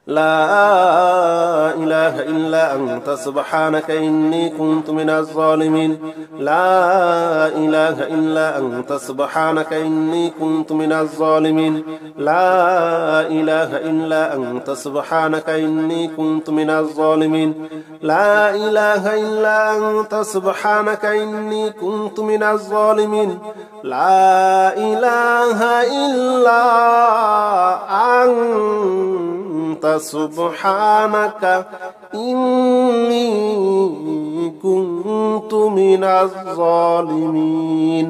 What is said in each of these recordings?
لا إله إلا أنت سبحانك إني كنت من الظالمين لا إله إلا أنت سبحانك إني كنت من الظالمين لا إله إلا أنت سبحانك إني كنت من الظالمين لا إله إلا أنت سبحانك إني كنت من الظالمين لا إله إلا أنت سبحانك إني كنت من الظالمين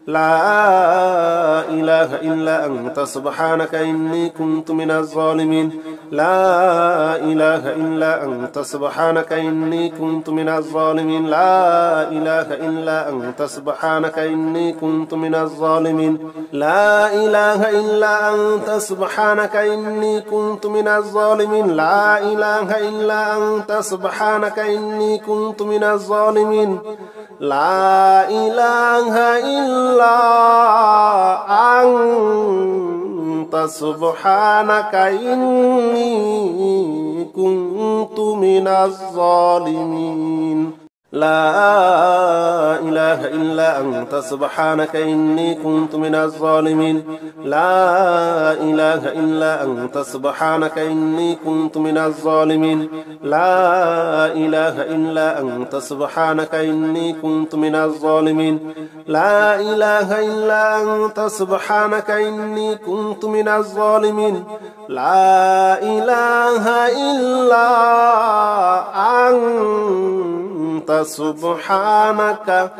لا إله إلا أنت سبحانك إني كنت من الظالمين لا إله إلا أنت سبحانك إني كنت من الظالمين لا إله إلا أنت سبحانك إني كنت من الظالمين لا إله إلا أنت سبحانك إني كنت من الظالمين لا إله إلا أنت سبحانك إني كنت من الظالمين لا إله إلا أنت سبحانك إني كنت من الظالمين لا إله إلا أنت سبحانك إني كنت من الظالمين لا إله إلا أنت سبحانك إني كنت من الظالمين لا إله إلا أنت سبحانك إني كنت من الظالمين لا إله إلا أنت سبحانك إني كنت من الظالمين لا إله إلا أنت سبحانك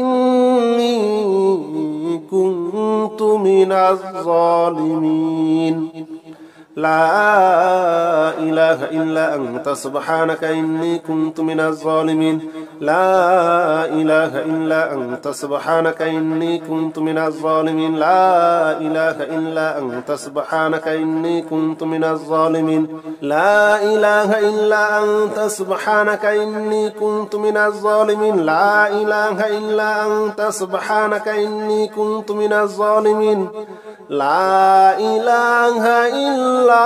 إني كنت من الظالمين لا إله إلا أنت سبحانك إني كنت من الظالمين لا إله إلا أنت سبحانك إني كنت من الظالمين لا إله إلا أنت سبحانك إني كنت من الظالمين لا إله إلا أنت سبحانك إني كنت من الظالمين لا إله إلا أنت سبحانك إني كنت من الظالمين لا إله إلا أنت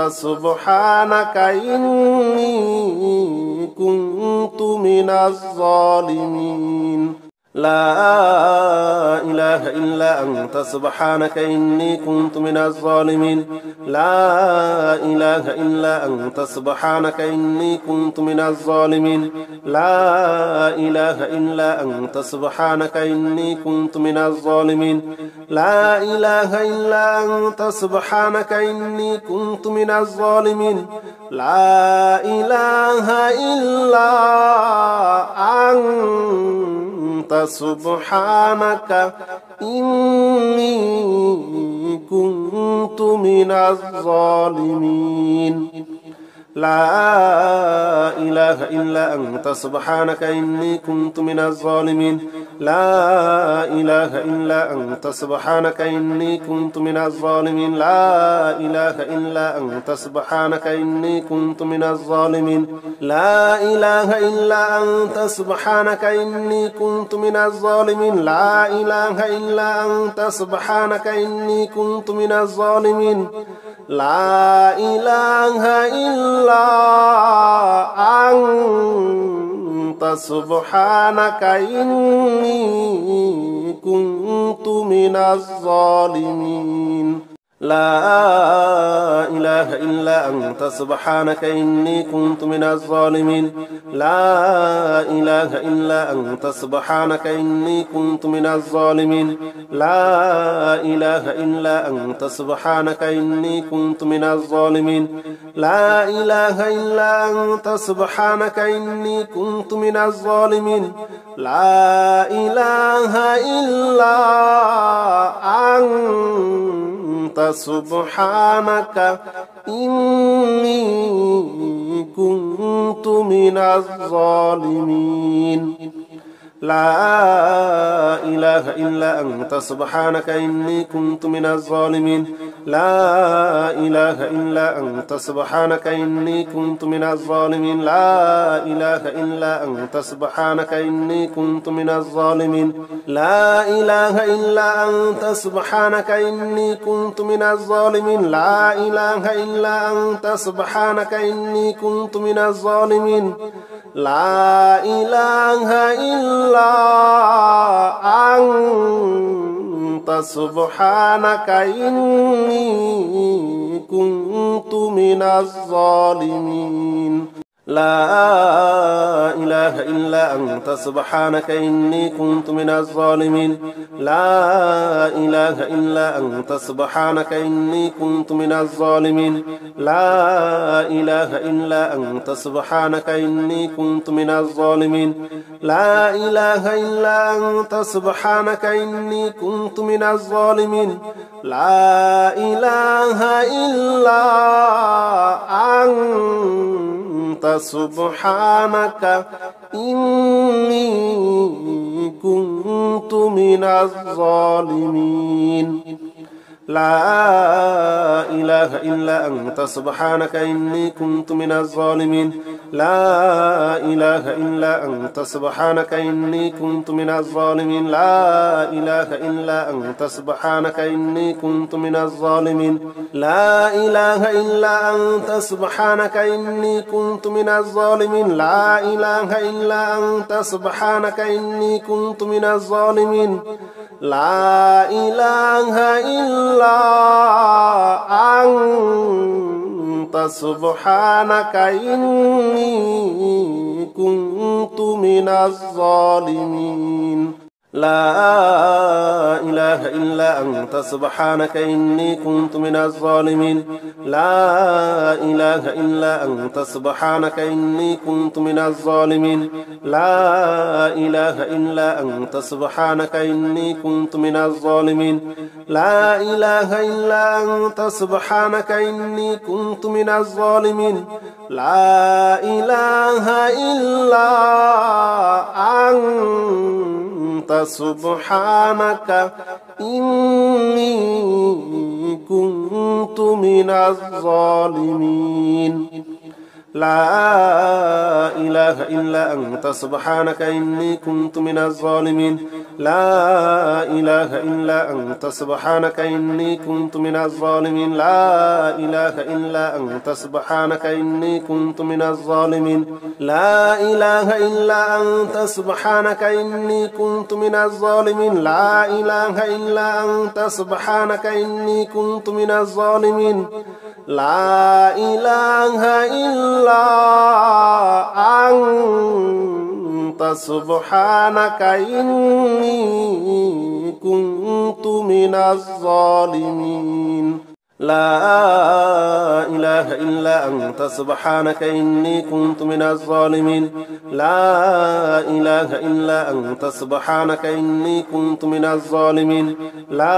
سبحانك إني كنت من الظالمين لا إله إلا أنت سبحانك إني كنت من الظالمين لا إله إلا أنت سبحانك إني كنت من الظالمين لا إله إلا أنت سبحانك إني كنت من الظالمين لا إله إلا أنت سبحانك إني كنت من الظالمين لا إله إلا أنت سبحانك إني كنت من الظالمين لا إله إلا أنت سبحانك إني كنت من الظالمين لا إله إلا أنت سبحانك إني كنت من الظالمين لا إله إلا أنت سبحانك إني كنت من الظالمين لا إله إلا أنت سبحانك إني كنت من الظالمين لا إله إلا أنت سبحانك إني كنت من الظالمين لا إله إلا أنت سبحانك إني كنت من الظالمين لا إله إلا أنت سبحانك إني كنت من الظالمين لا إله إلا أنت سبحانك إني كنت من الظالمين لا إله إلا أنت سبحانك إني كنت من الظالمين لا إله إلا أنت سبحانك إني كنت من الظالمين لا إله إلا أنت سبحانك إني كنت من الظالمين لا إله إلا أنت سبحانك إني كنت من الظالمين لا إله إلا أنت سبحانك إني كنت من الظالمين لا إله إلا أنت سبحانك إني كنت من الظالمين لا إله إلا أنت سبحانك إني كنت من الظالمين لا إله إلا أنت سبحانك إني كنت من الظالمين لا إله إلا أنت سبحانك إني كنت من الظالمين لا إله إلا أنت سبحانك إني كنت من الظالمين لا إله إلا أنت سبحانك إني كنت من الظالمين لا إله إلا أنت سبحانك إني كنت من الظالمين لا إله إلا أنت سبحانك إني كنت من الظالمين لا إله إلا أنت سبحانك إني كنت من الظالمين لا إله إلا أنت سبحانك إني كنت من الظالمين لا إله إلا أنت سبحانك إني كنت من الظالمين لا إله إلا أنت سبحانك إني كنت من الظالمين لا إله إلا أنت سبحانك إني كنت من الظالمين لا إله إلا أنت سبحانك إني كنت من الظالمين لا إله إلا أنت سبحانك إني كنت من الظالمين لا إله إلا أنت سبحانك إني كنت من الظالمين لا إله إلا أنت سبحانك إني كنت من الظالمين لا إله إلا أنت سبحانك إني كنت من الظالمين لا إله إلا أنت سبحانك إني كنت من الظالمين لا إله إلا أنت سبحانك إني كنت من الظالمين لا إله إلا أنت سبحانك إني كنت من الظالمين لا إله إلا أنت سبحانك إني كنت من الظالمين لا إله إلا أنت سبحانك إني كنت من الظالمين لا إله إلا أنت سبحانك إني كنت من الظالمين لا إله إلا أنت سبحانك إني كنت من الظالمين لا إله إلا أنت سبحانك إني كنت من الظالمين لا إله إلا أنت سبحانك إني كنت من الظالمين لا إله إلا أنت سبحانك إني كنت من الظالمين لا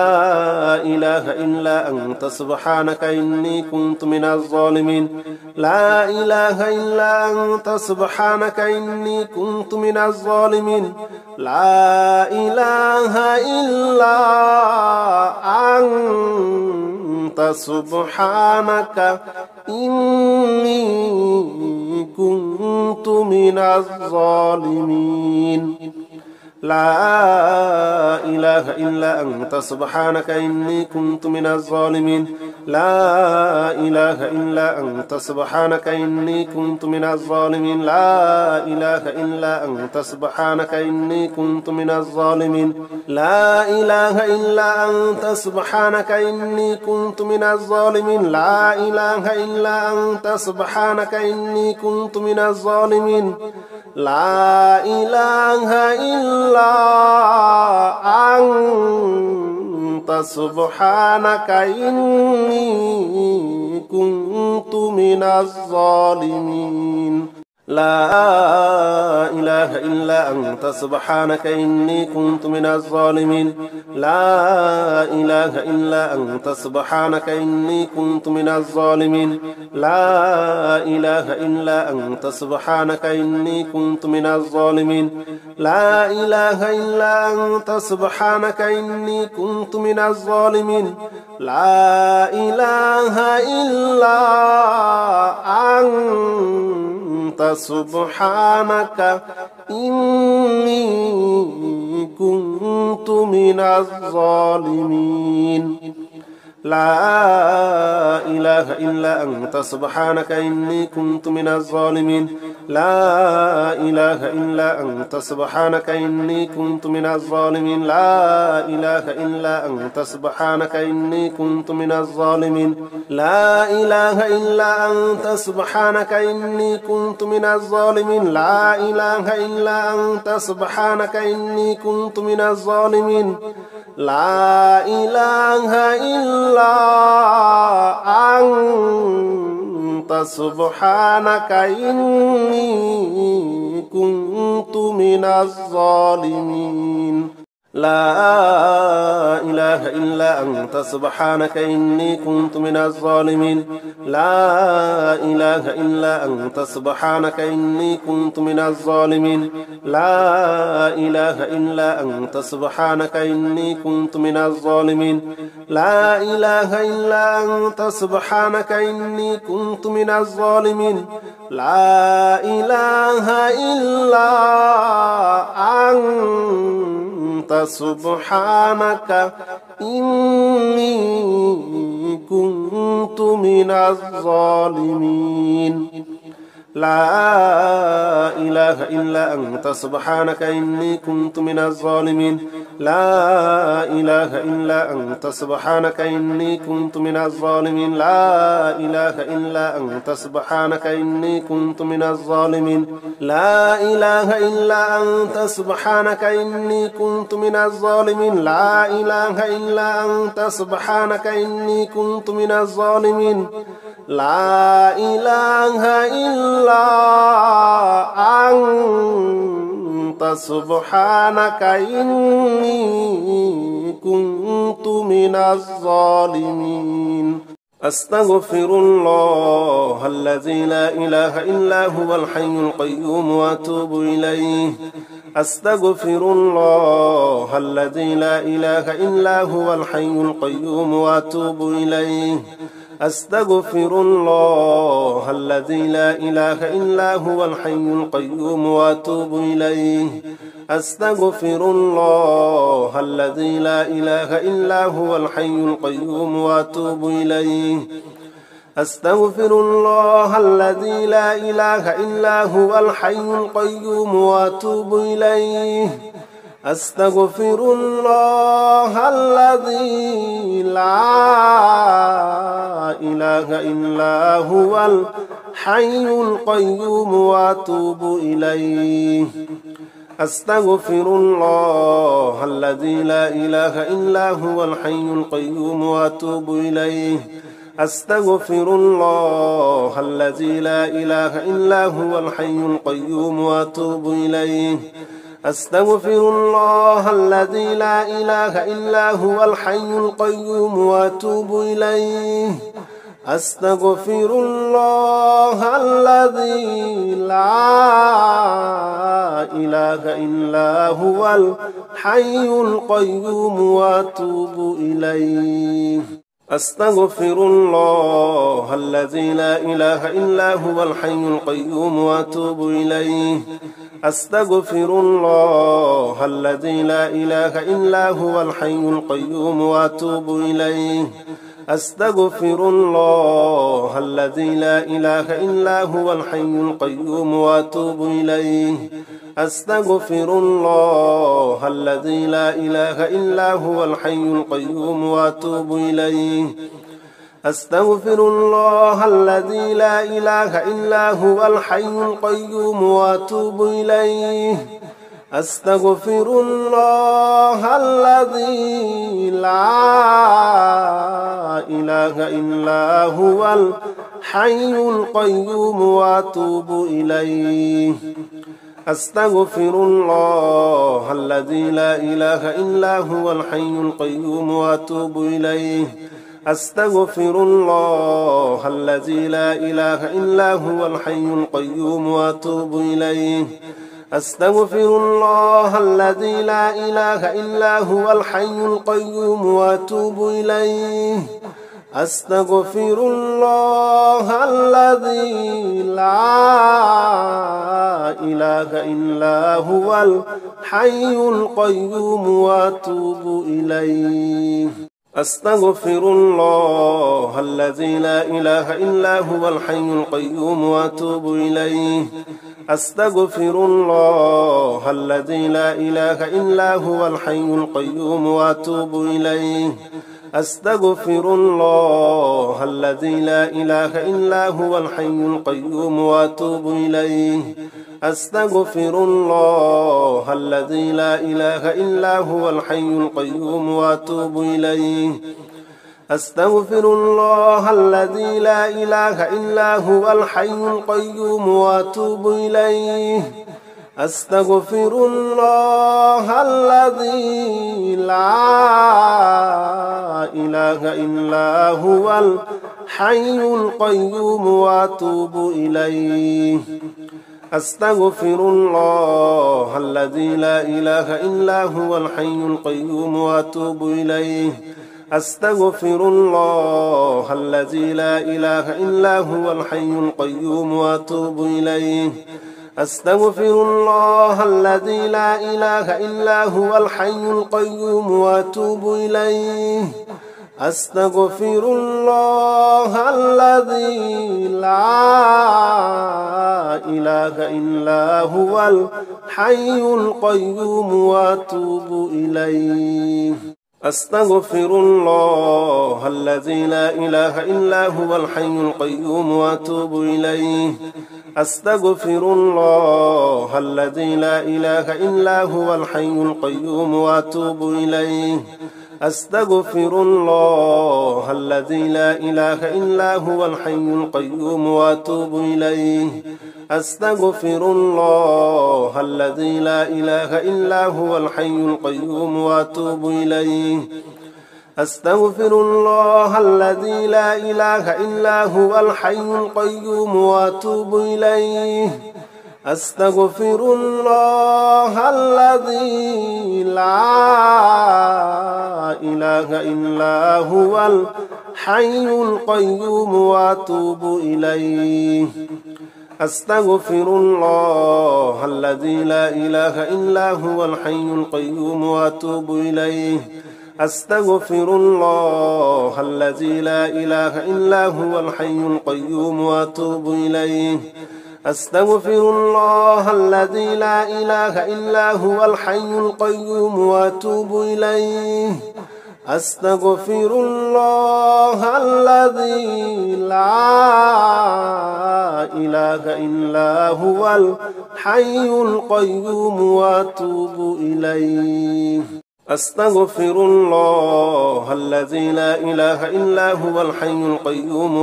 إله إلا أنت سبحانك إني كنت من الظالمين لا إله إلا أنت سبحانك إني كنت من الظالمين لا إله إلا أنت سبحانك إني كنت من الظالمين لا إله إلا أنت سبحانك إني كنت من الظالمين لا إله إلا أنت سبحانك إني كنت من الظالمين لا إله إلا أنت سبحانك إني كنت من الظالمين لا إله إلا أنت سبحانك إني كنت من الظالمين لا إله إلا أنت سبحانك إني كنت من الظالمين لا إله إلا أنت سبحانك إني كنت من الظالمين لا إله إلا أنت سبحانك إني كنت من الظالمين لا إله إلا أنت سبحانك إني كنت من الظالمين لا إله إلا أنت سبحانك إني كنت من الظالمين لا إله إلا أنت سبحانك إني كنت من الظالمين لا إله إلا أنت سبحانك إني كنت من الظالمين لا إله إلا أنت سبحانك إني كنت من الظالمين لا إله إلا أنت سبحانك إني كنت من الظالمين لا إله إلا أنت سبحانك إني كنت من الظالمين لا إله إلا أنت سبحانك إني كنت من الظالمين لا إله إلا أنت سبحانك إني كنت من الظالمين لا إله إلا أنت سبحانك إني كنت من الظالمين لا إله إلا أنت سبحانك إني كنت من الظالمين لا إله إلا أنت سبحانك إني كنت من الظالمين لا إله إلا أنت سبحانك إني كنت من الظالمين لا إله إلا أنت سبحانك إني كنت من الظالمين لا إله إلا أنت سبحانك إني كنت من الظالمين لا إله إلا أنت سبحانك إني كنت من الظالمين لا إله إلا أنت سبحانك إني كنت من الظالمين لا إله إلا أنت سبحانك إني كنت من الظالمين لا إله إلا أنت سبحانك إني كنت من الظالمين لا إله إلا أنت سبحانك إني كنت من الظالمين لا إله إلا أنت سبحانك إني كنت من الظالمين أستغفر الله الذي لا إله إلا هو الحي القيوم وأتوب إليه أستغفر الله الذي لا إله إلا هو الحي القيوم وأتوب إليه أستغفر الله الذي لا إله إلا هو الحي القيوم وأتوب إليه أستغفر الله الذي لا إله إلا هو الحي القيوم وأتوب إليه أستغفر الله الذي لا إله إلا هو الحي القيوم وأتوب إليه أستغفر الله الذي لا إله إلا هو الحي القيوم وأتوب إليه أستغفر الله الذي لا إله إلا هو الحي القيوم وأتوب إليه أستغفر الله الذي لا إله إلا هو الحي القيوم وأتوب إليه أستغفر الله الذي لا إله إلا هو الحي القيوم وأتوب إليه أستغفر الله الذي لا إله إلا هو الحي القيوم وأتوب إليه أستغفر الله الذي لا إله إلا هو الحي القيوم وأتوب إليه أستغفر الله الذي لا إله إلا هو الحي القيوم وأتوب إليه أستغفر الله الذي لا إله إلا هو الحي القيوم وأتوب إليه أستغفر الله الذي لا إله إلا هو الحي القيوم وأتوب إليه أستغفر الله الذي لا إله إلا هو الحي القيوم وأتوب إليه أستغفر الله الذي لا إله إلا هو الحي القيوم وأتوب إليه أستغفر الله الذي لا إله إلا هو الحي القيوم وأتوب إليه أستغفر الله الذي لا إله إلا هو الحي القيوم وأتوب إليه أستغفر الله الذي لا إله إلا هو الحي القيوم وأتوب إليه أستغفر الله الذي لا إله إلا هو الحي القيوم وأتوب إليه أستغفر الله الذي لا إله إلا هو الحي القيوم وأتوب إليه أستغفر الله الذي لا إله إلا هو الحي القيوم وأتوب إليه أستغفر الله الذي لا إله إلا هو الحي القيوم وأتوب إليه أستغفر الله الذي لا إله إلا هو الحي القيوم وأتوب إليه أستغفر الله الذي لا إله إلا هو الحي القيوم وأتوب إليه أستغفر الله الذي لا إله إلا هو الحي القيوم وأتوب إليه أستغفر الله الذي لا إله إلا هو الحي القيوم وأتوب إليه أستغفر الله الذي لا إله إلا هو الحي القيوم وأتوب إليه أستغفر الله الذي لا إله إلا هو الحي القيوم وأتوب إليه أستغفر الله الذي لا إله إلا هو الحي القيوم وأتوب إليه أستغفر الله الذي لا إله إلا هو الحي القيوم وأتوب إليه أستغفر الله الذي لا إله إلا هو الحي القيوم وأتوب إليه أستغفر الله الذي لا إله إلا هو الحي القيوم وأتوب إليه أستغفر الله الذي لا إله إلا هو الحي القيوم وأتوب إليه أستغفر الله الذي لا إله إلا هو الحي القيوم وأتوب إليه أستغفر الله الذي لا إله إلا هو الحي القيوم وأتوب إليه أستغفر الله الذي لا إله إلا هو الحي القيوم وأتوب إليه أستغفر الله الذي لا إله إلا هو الحي القيوم وأتوب إليه أستغفر الله الذي لا إله إلا هو الحي القيوم وأتوب إليه أستغفر الله الذي لا إله إلا هو الحي القيوم وأتوب إليه أستغفر الله الذي لا إله إلا هو الحي القيوم وأتوب إليه أستغفر الله الذي لا إله إلا هو الحي القيوم وأتوب إليه أستغفر الله الذي لا إله إلا هو الحي القيوم وأتوب إليه أستغفر الله الذي لا إله إلا هو الحي القيوم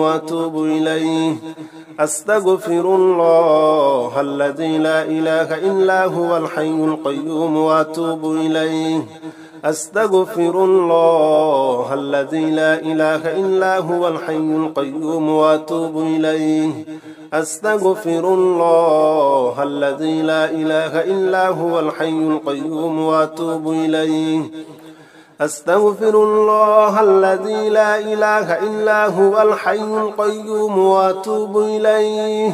أستغفر الله الذي لا إله إلا هو الحي القيوم وأتوب إليه أستغفر الله الذي لا إله إلا هو الحي القيوم وأتوب إليه أستغفر الله الذي لا إله إلا هو الحي القيوم وأتوب إليه أستغفر الله الذي لا إله إلا هو الحي القيوم وأتوب إليه أستغفر الله الذي لا إله إلا هو الحي القيوم وأتوب إليه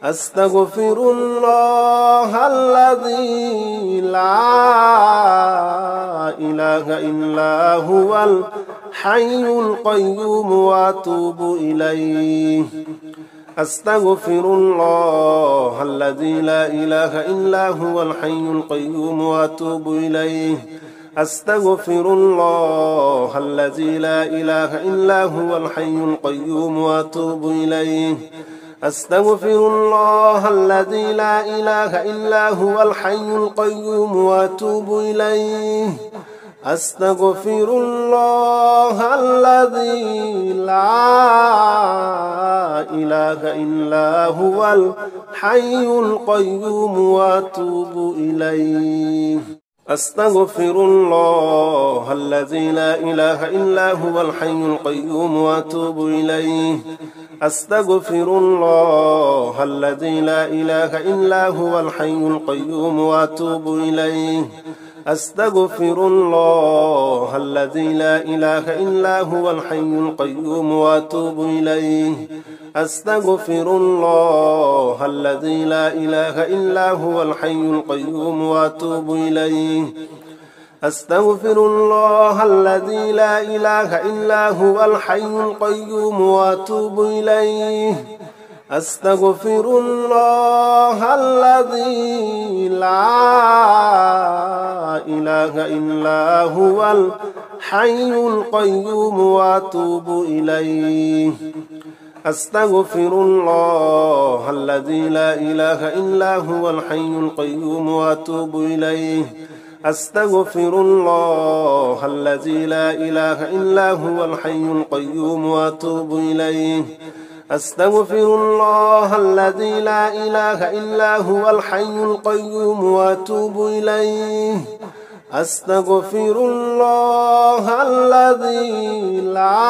أستغفر الله الذي لا إله إلا هو الحي القيوم وأتوب إليه أستغفر الله الذي لا إله إلا هو الحي القيوم وأتوب إليه أستغفر الله الذي لا إله إلا هو الحي القيوم وأتوب إليه أستغفر الله الذي لا إله إلا هو الحي القيوم وأتوب إليه أستغفر الله الذي لا إله إلا هو الحي القيوم وأتوب إليه أستغفر الله الذي لا إله إلا هو الحي القيوم وأتوب إليه أستغفر الله الذي لا إله إلا هو الحي القيوم وأتوب إليه أستغفر الله الذي لا إله إلا هو الحي القيوم وأتوب إليه أستغفر الله الذي لا إله إلا هو الحي القيوم وأتوب إليه أستغفر الله الذي لا إله إلا هو الحي القيوم وأتوب إليه أستغفر الله الذي لا إله إلا هو الحي القيوم وأتوب إليه أستغفر الله الذي لا إله إلا هو الحي القيوم وأتوب إليه أستغفر الله الذي لا إله إلا هو الحي القيوم وأتوب إليه أستغفر الله الذي لا إله إلا هو الحي القيوم وأتوب إليه أستغفر الله الذي لا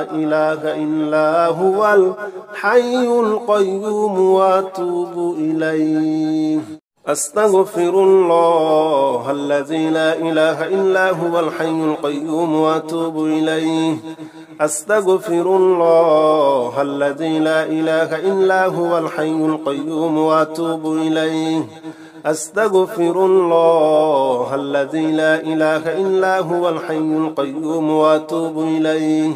إله إلا هو الحي القيوم وأتوب إليه أستغفر الله الذي لا إله إلا هو الحي القيوم وأتوب إليه أستغفر الله الذي لا إله إلا هو الحي القيوم وأتوب إليه أستغفر الله الذي لا إله إلا هو الحي القيوم وأتوب إليه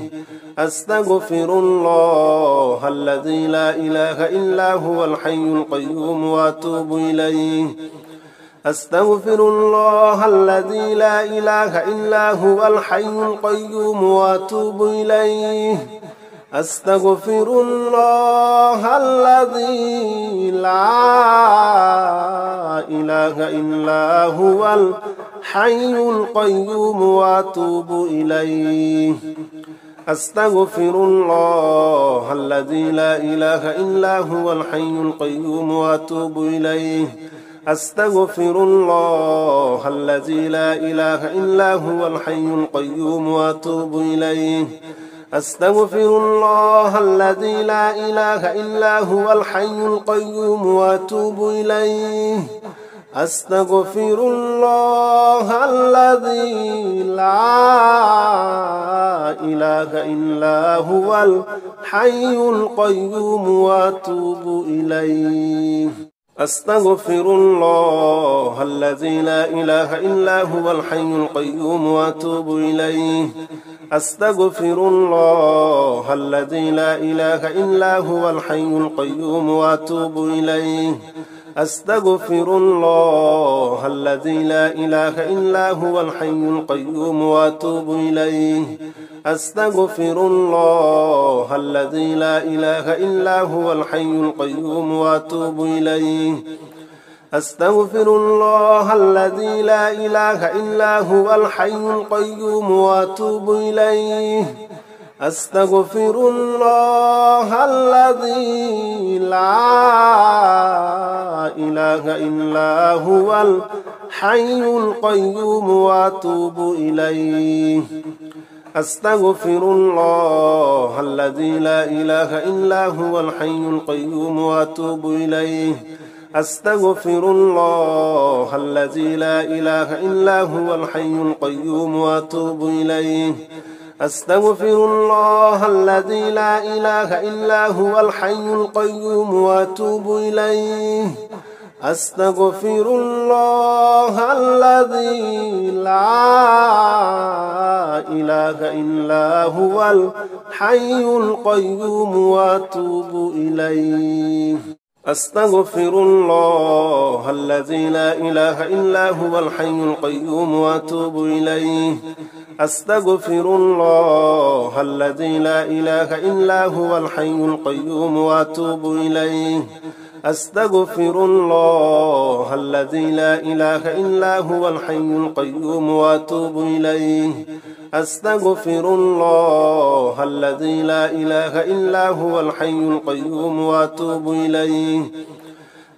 أستغفر الله الذي لا إله إلا هو الحي القيوم وأتوب إليه أستغفر الله الذي لا إله إلا هو الحي القيوم وأتوب إليه أستغفر الله الذي لا إله إلا هو الحي القيوم وأتوب إليه أستغفر الله الذي لا إله إلا هو الحي القيوم وأتوب إليه أستغفر الله الذي لا إله إلا هو الحي القيوم وأتوب إليه أستغفر الله الذي لا إله إلا هو الحي القيوم وأتوب إليه أستغفر الله الذي لا إله إلا هو الحي القيوم وأتوب إليه أستغفر الله الذي لا إله إلا هو الحي القيوم وأتوب إليه أستغفر الله الذي لا إله إلا هو الحي القيوم وأتوب إليه أستغفر الله الذي لا إله إلا هو الحي القيوم وأتوب إليه أستغفر الله الذي لا إله إلا هو الحي القيوم وأتوب إليه أستغفر الله الذي لا إله إلا هو الحي القيوم وأتوب إليه أستغفر الله الذي لا إله إلا هو الحي القيوم وأتوب إليه أستغفر الله الذي لا إله إلا هو الحي القيوم وأتوب إليه أستغفر الله الذي لا إله إلا هو الحي القيوم وأتوب إليه أستغفر الله الذي لا إله إلا هو الحي القيوم وأتوب إليه أستغفر الله الذي لا إله إلا هو الحي القيوم وأتوب إليه أستغفر الله الذي لا إله إلا هو الحي القيوم وأتوب إليه أستغفر الله الذي لا إله إلا هو الحي القيوم وأتوب إليه أستغفر الله الذي لا إله إلا هو الحي القيوم وأتوب إليه أستغفر الله الذي لا إله إلا هو الحي القيوم وأتوب إليه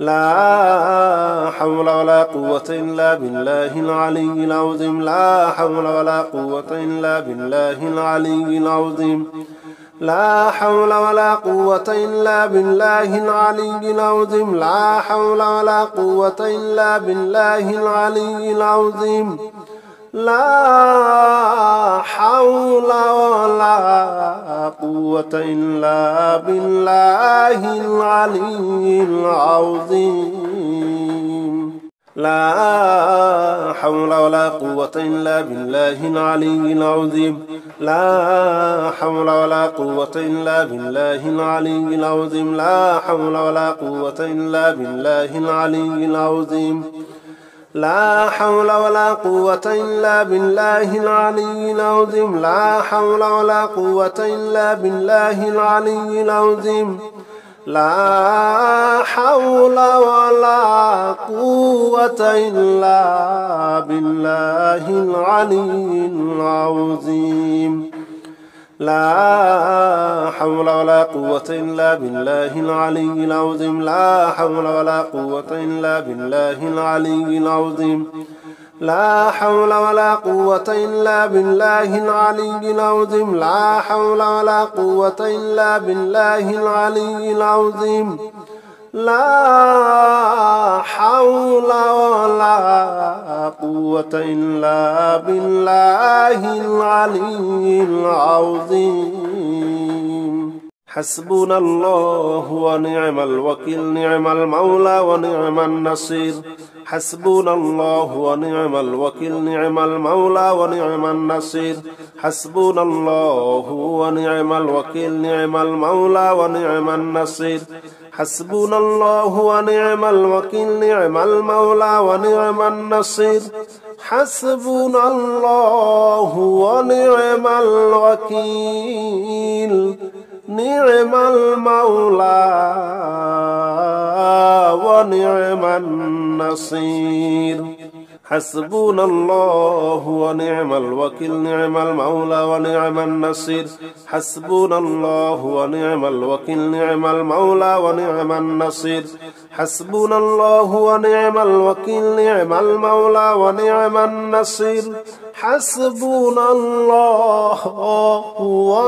لا حول ولا قوة إلا بالله العلي العظيم لا حول ولا قوة إلا بالله العلي العظيم لا حول ولا قوة إلا بالله العلي العظيم لا حول ولا قوة إلا بالله العلي العظيم لا حول ولا قوة إلا بالله العلي العظيم لا حول ولا قوة إلا بالله العلي العظيم لا حول ولا قوة إلا بالله العلي العظيم لا حول ولا قوة إلا بالله العلي العظيم لا حول ولا قوة إلا بالله العلي العظيم لا حول ولا قوة إلا بالله العلي العظيم لا حول ولا قوة إلا بالله العلي العظيم لا حول ولا قوة إلا بالله العلي العظيم لا حول ولا قوة إلا بالله العلي العظيم لا حول ولا قوة إلا بالله العلي العظيم لا حول ولا قوة إلا بالله العلي العظيم لا حول ولا قوة إلا بالله العلي العظيم حسبنا الله ونعم الوكيل نعم المولى ونعم النصير حسبنا الله ونعم الوكيل نعم المولى ونعم النصير حسبنا الله ونعم الوكيل نعم المولى ونعم النصير حسبنا الله ونعم الوكيل نعم المولى ونعم النصير حسبنا الله ونعم الوكيل نعم المولى ونعم النصير حسبنا الله ونعم الوكيل نعم المولى ونعم النصير حسبنا الله ونعم الوكيل نعم المولى ونعم النصير حسبنا الله ونعم الوكيل نعم المولى ونعم النصير حسبنا الله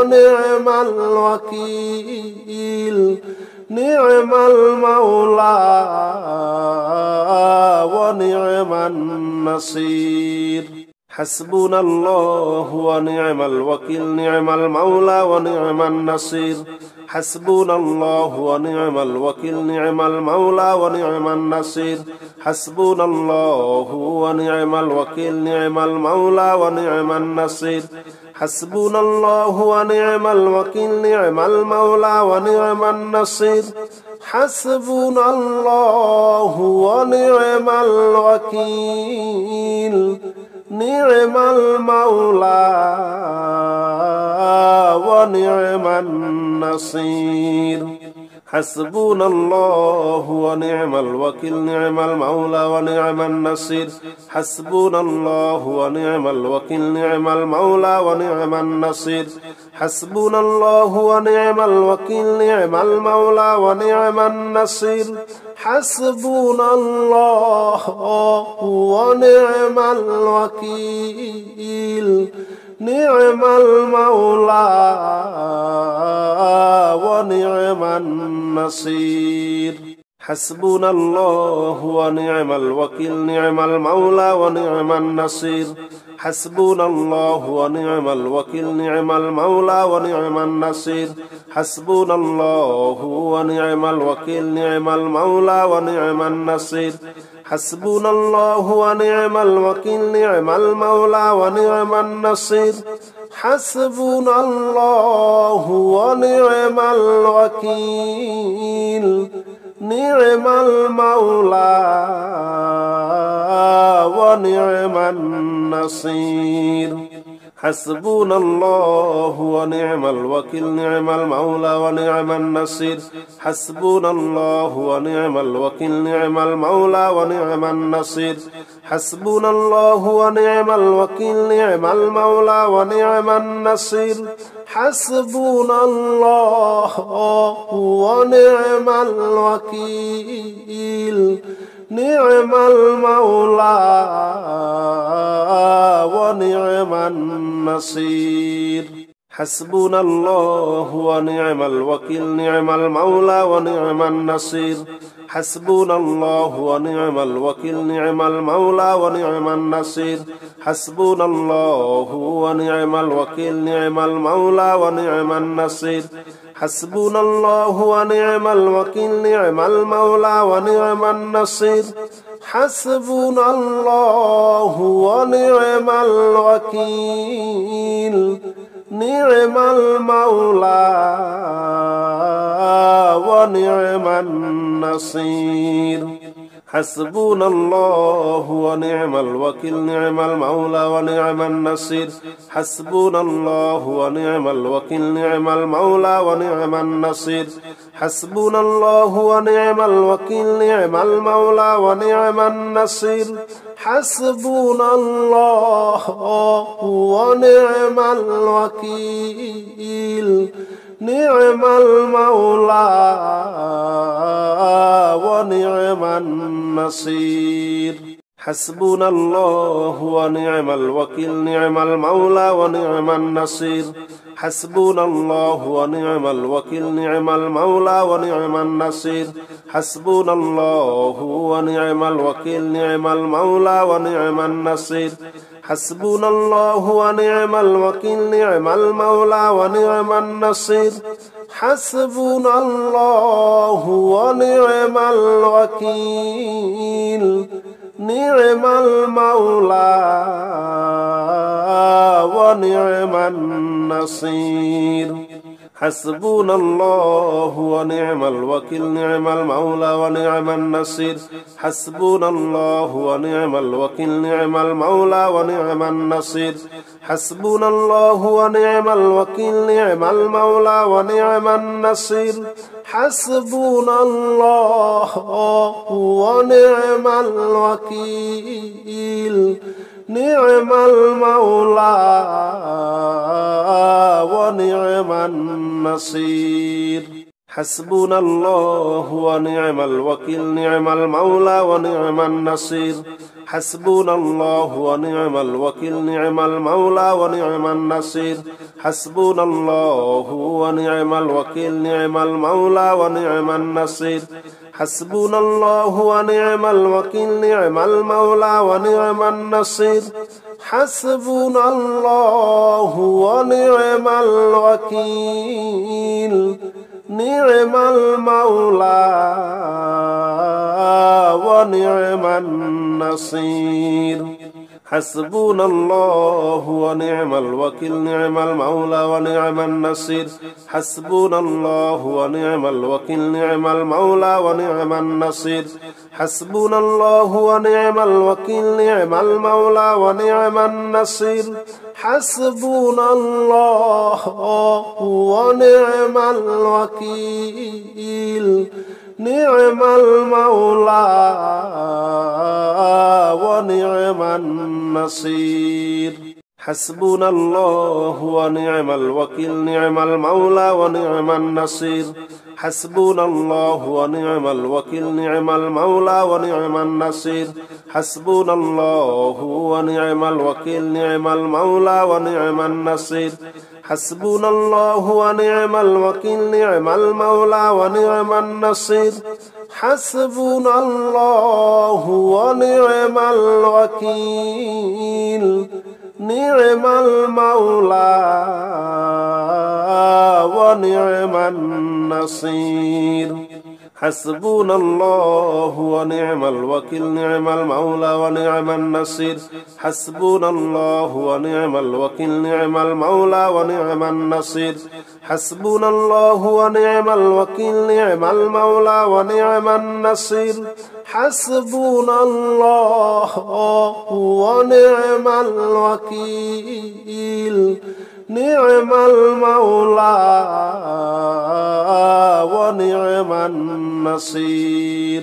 ونعم الوكيل نعم المولى ونعم النصير حسبنا الله ونعم الوكيل نعم المولى ونعم النصير حسبنا الله ونعم الوكيل نعم المولى ونعم النصير حسبنا الله ونعم الوكيل نعم المولى ونعم النصير حسبنا الله ونعم الوكيل نعم المولى ونعم النصير حسبنا الله ونعم الوكيل نعم المولى ونعم النصير حسبنا الله ونعم الوكيل نعم المولى ونعم النصير حسبنا الله ونعم الوكيل نعم المولى ونعم النصير حسبنا الله ونعم الوكيل نعم المولى ونعم النصير حسبنا الله ونعم الوكيل نعم المولى ونعم النصير حسبنا الله ونعم الوكيل نعم المولى ونعم النصير حسبنا الله ونعم الوكيل نعم المولى ونعم النصير حسبنا الله ونعم الوكيل نعم المولى ونعم النصير حسبنا الله ونعم الوكيل نعم المولى ونعم النصير حسبنا الله ونعم الوكيل نعم المولى ونعم النصير حسبنا الله ونعم الوكيل نعم المولى ونعم النصير حسبنا الله ونعم الوكيل نعم المولى ونعم النصير حسبنا الله ونعم الوكيل نعم المولى ونعم النصير حسبنا الله ونعم الوكيل نعم المولى ونعم النصير حسبنا الله ونعم الوكيل نعم المولى ونعم النصير حسبنا الله ونعم الوكيل نعم المولى ونعم النصير حسبنا الله ونعم الوكيل نعم المولى ونعم النصير حسبنا الله ونعم الوكيل نعم المولى ونعم النصير حسبنا الله ونعم الوكيل نعم المولى ونعم النصير حسبنا الله ونعم الوكيل نعم المولى ونعم النصير حسبنا الله ونعم الوكيل نعم المولى ونعم النصير حسبنا الله ونعم الوكيل نعم المولى ونعم النصير حسبنا الله ونعم الوكيل نعم المولى ونعم النصير حسبنا الله ونعم الوكيل نعم المولى ونعم النصير حسبنا الله ونعم الوكيل نعم المولى ونعم النصير حسبنا الله ونعم الوكيل نعم المولى ونعم النصير حسبنا الله ونعم الوكيل نعم المولى ونعم النصير حسبنا الله ونعم الوكيل نعم المولى ونعم النصير حسبنا الله ونعم الوكيل نعم المولى ونعم النصير حسبنا الله ونعم الوكيل نعم المولى ونعم النصير حسبنا الله ونعم الوكيل نعم المولى ونعم النصير حسبنا الله ونعم الوكيل نعم المولى ونعم النصير حسبنا الله ونعم الوكيل نعم المولى ونعم النصير حسبنا الله ونعم الوكيل نعم المولى ونعم النصير حسبنا الله ونعم الوكيل نعم المولى ونعم النصير حسبنا الله ونعم الوكيل نعم المولى ونعم النصير حسبنا الله ونعم الوكيل نعم المولى ونعم النصير حسبنا الله ونعم الوكيل نعم المولى ونعم النصير حسبنا الله ونعم الوكيل نعم المولى ونعم النصير حسبنا الله ونعم الوكيل نعم المولى ونعم النصير حسبنا الله ونعم الوكيل نعم المولى ونعم النصير حسبنا الله ونعم الوكيل نعم المولى ونعم النصير حسبنا الله ونعم الوكيل نعم المولى ونعم النصير حسبنا الله ونعم الوكيل نعم المولى ونعم النصير حسبنا الله ونعم الوكيل نعم المولى ونعم النصير حسبنا الله ونعم الوكيل نعم المولى ونعم النصير حسبنا الله ونعم الوكيل نعم المولى ونعم النصير حسبنا الله ونعم الوكيل نعم المولى ونعم النصير حسبنا الله ونعم الوكيل نعم المولى ونعم النصير حسبنا الله ونعم الوكيل نعم المولى ونعم النصير